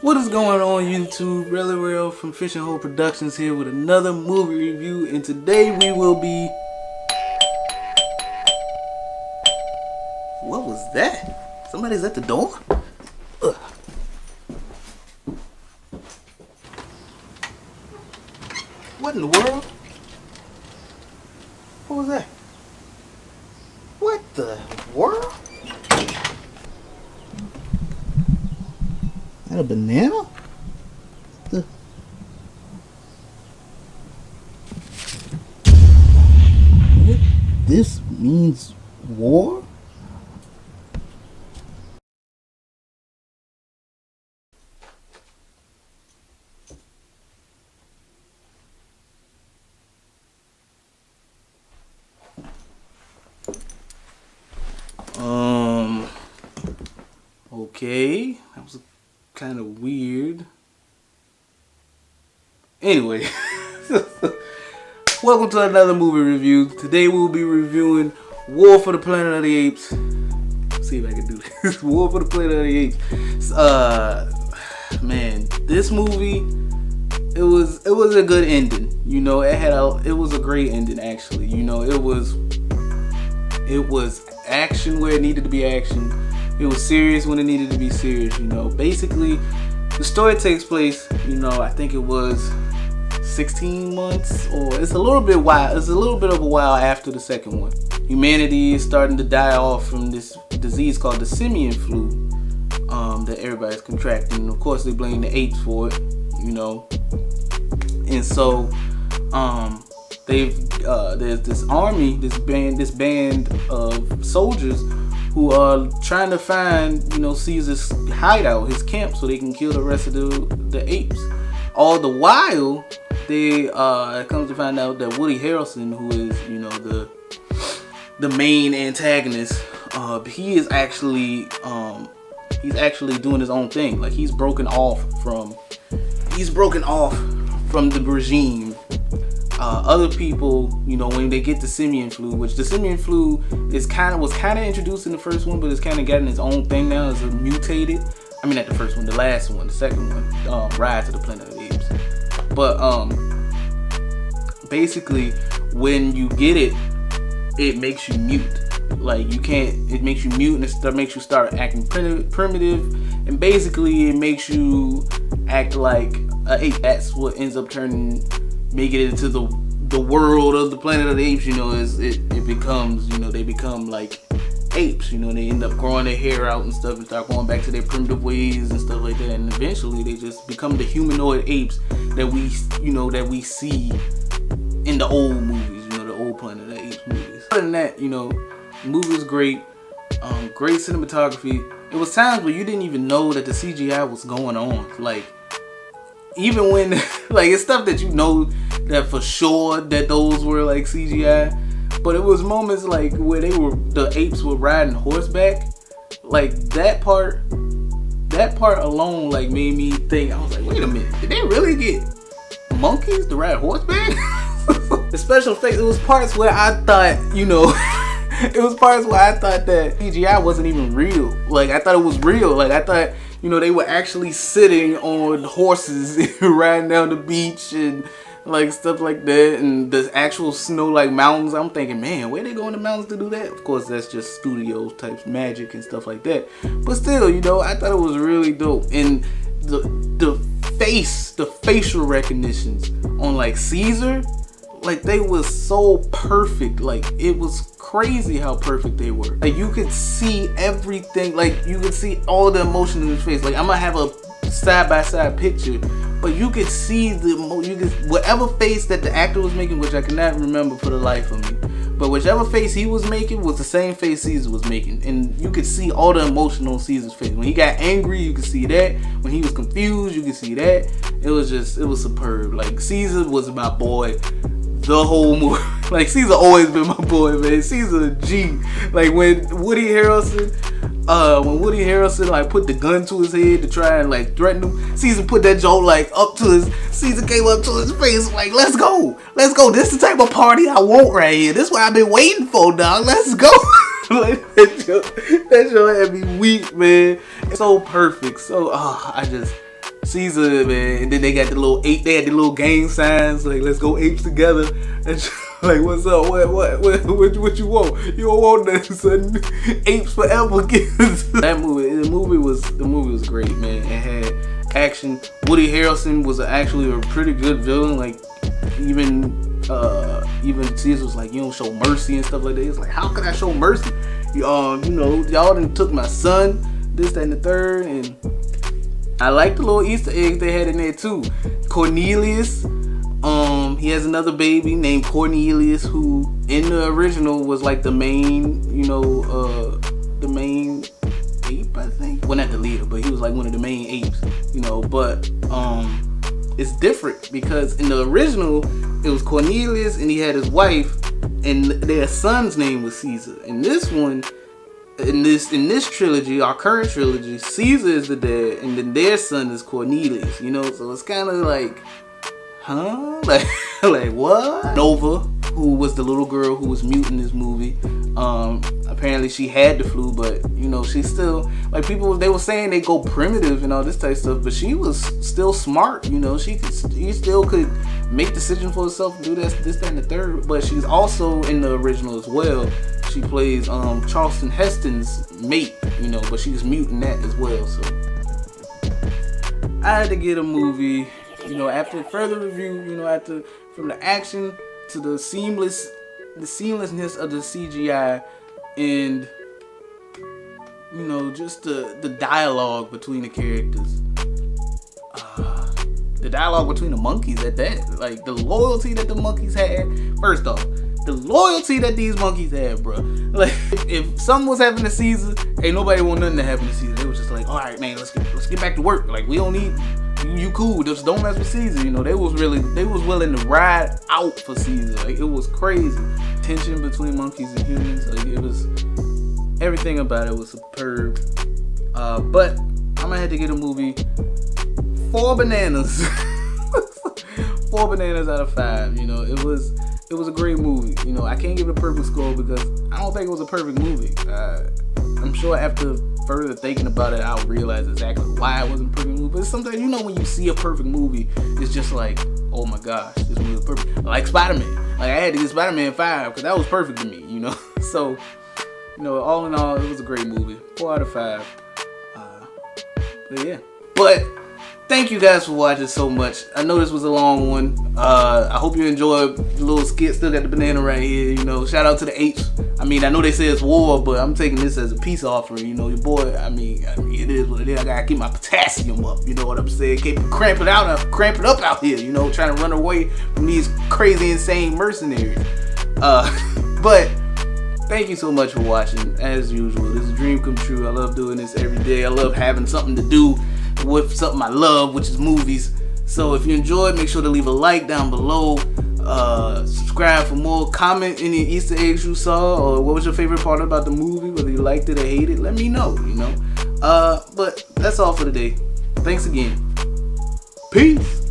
What is going on YouTube? Really Real from Fishing Hole Productions here with another movie review, and today we will be... What was that? Somebody's at the door? Ugh. What in the world? What was that? What the world? That a banana? This means war? Okay, that was kind of weird. Anyway, welcome to another movie review. Today we'll be reviewing War for the Planet of the Apes. Let's see if I can do this. War for the Planet of the Apes. Man, this movie, it was a good ending. You know, it was a great ending actually. You know, it was action where it needed to be action. It was serious when it needed to be serious, you know. Basically, the story takes place, you know, I think it was 16 months, or it's a little bit of a while after the second one. Humanity is starting to die off from this disease called the simian flu that everybody's contracting. And of course, they blame the apes for it, you know. And so, there's this army, this band of soldiers who are trying to find, you know, Caesar's hideout, his camp, so they can kill the rest of the apes. All the while, it comes to find out that Woody Harrelson, who is, you know, the main antagonist, he's actually doing his own thing. Like he's broken off from the regime. Other people, you know, when they get the simian flu, which the simian flu was kind of introduced in the first one, but it's kind of gotten its own thing now. It's mutated. I mean, not the first one, the last one, the second one, Rise of the Planet of the Apes. But basically, when you get it, it makes you mute. Like it makes you mute, and it makes you start acting primitive, and basically it makes you act like an ape. That's what ends up making it into the world of the Planet of the Apes. You know, it becomes, you know, they become like apes. You know, they end up growing their hair out and stuff and start going back to their primitive ways and stuff like that. And eventually they just become the humanoid apes that we see in the old movies. You know, the old Planet of the Apes movies. Other than that, you know, the movie was great. Great cinematography. It was times where you didn't even know that the CGI was going on. Like, even when, like, it's stuff that you know that for sure that those were like CGI, but it was moments like where the apes were riding horseback. Like that part alone like made me think. I was like, wait a minute, did they really get monkeys to ride horseback? The special effects, it was parts where I thought, you know, it was parts where I thought that CGI wasn't even real. Like I thought it was real. Like I thought, you know, they were actually sitting on horses riding down the beach and like stuff like that, and the actual snow like mountains. I'm thinking, man, where they go in the mountains to do that? Of course, that's just studio type magic and stuff like that. But still, you know, I thought it was really dope. And the facial recognitions on like Caesar, like they was so perfect. Like it was crazy how perfect they were. Like you could see everything. Like you could see all the emotion in his face. Like I'm gonna have a side-by-side picture, but you could see whatever face that the actor was making, which I cannot remember for the life of me, but whichever face he was making was the same face Caesar was making, and you could see all the emotion on Caesar's face. When he got angry, you could see that. When he was confused, you could see that. It was superb. Like Caesar was my boy the whole movie. Like Caesar always been my boy, man. Caesar a G. Like when Woody Harrelson like put the gun to his head to try and like threaten him, Caesar put that joke like Caesar came up to his face like, let's go. This is the type of party I want right here. This is what I've been waiting for, dog. Let's go. Like that show had me weak, man. It's so perfect. So Caesar, man. And then they got the little ape. They had the little gang signs like "Let's go apes together." And like, what's up? What you want? You don't want that, son. Apes forever. That movie. The movie was great, man. It had action. Woody Harrelson was actually a pretty good villain. Like even Caesar was like, you don't show mercy and stuff like that. It's like, how could I show mercy? You know, y'all done took my son, this, that, and the third, and I like the little Easter eggs they had in there too. Cornelius, he has another baby named Cornelius, who in the original was like the main, you know, the main ape, I think. Well, not the leader, but he was like one of the main apes, you know. But it's different because in the original it was Cornelius and he had his wife, and their son's name was Caesar. In this one, in this trilogy, our current trilogy, Caesar is the dad, and then their son is Cornelius. You know, so it's kind of like, huh? Like what? Nova, who was the little girl who was mute in this movie. Apparently she had the flu, but you know, she's still like, people, they were saying they go primitive and all this type of stuff, but she was still smart. You know, she still could make decisions for herself, do this, that, and the third. But she's also in the original as well. She plays Charleston Heston's mate, you know, but she's mute in that as well. So I had to get a movie, you know, after further review, you know, from the action to the seamlessness of the CGI, and you know, just the dialogue between the characters, the dialogue between the monkeys at that, like the loyalty that the monkeys had. First off, the loyalty that these monkeys had, bro. Like, if something was happening to Caesar, ain't nobody want nothing to happen to Caesar. They was just like, all right, man, let's get back to work. Like, we don't need you cool, just don't mess with Caesar. You know, they was willing to ride out for Caesar. Like, it was crazy. Tension between monkeys and humans. Like, it was, everything about it was superb. But I'm gonna have to get a movie 4 bananas. 4 bananas out of 5. You know, it was a great movie. You know, I can't give it a perfect score because I don't think it was a perfect movie. I'm sure after further thinking about it, I'll realize exactly why it wasn't a perfect movie. But sometimes, you know, when you see a perfect movie, it's just like, oh my gosh, this movie is perfect. Like Spider-Man. Like, I had to get Spider-Man 5 because that was perfect to me, you know. So, you know, all in all, it was a great movie. 4 out of 5. But yeah. But thank you guys for watching so much. I know this was a long one. I hope you enjoyed the little skit. Still got the banana right here. You know, shout out to the apes. I mean, I know they say it's war, but I'm taking this as a peace offering. You know, your boy. I mean, it is what it is. I gotta keep my potassium up. You know what I'm saying? Keep cramping up out here. You know, trying to run away from these crazy, insane mercenaries. But thank you so much for watching. As usual, this is a dream come true. I love doing this every day. I love having something to do with something I love, which is movies. So if you enjoyed, make sure to leave a like down below. Subscribe for more. Comment any Easter eggs you saw, or what was your favorite part about the movie, whether you liked it or hated it. Let me know, you know. But that's all for today. Thanks again. Peace.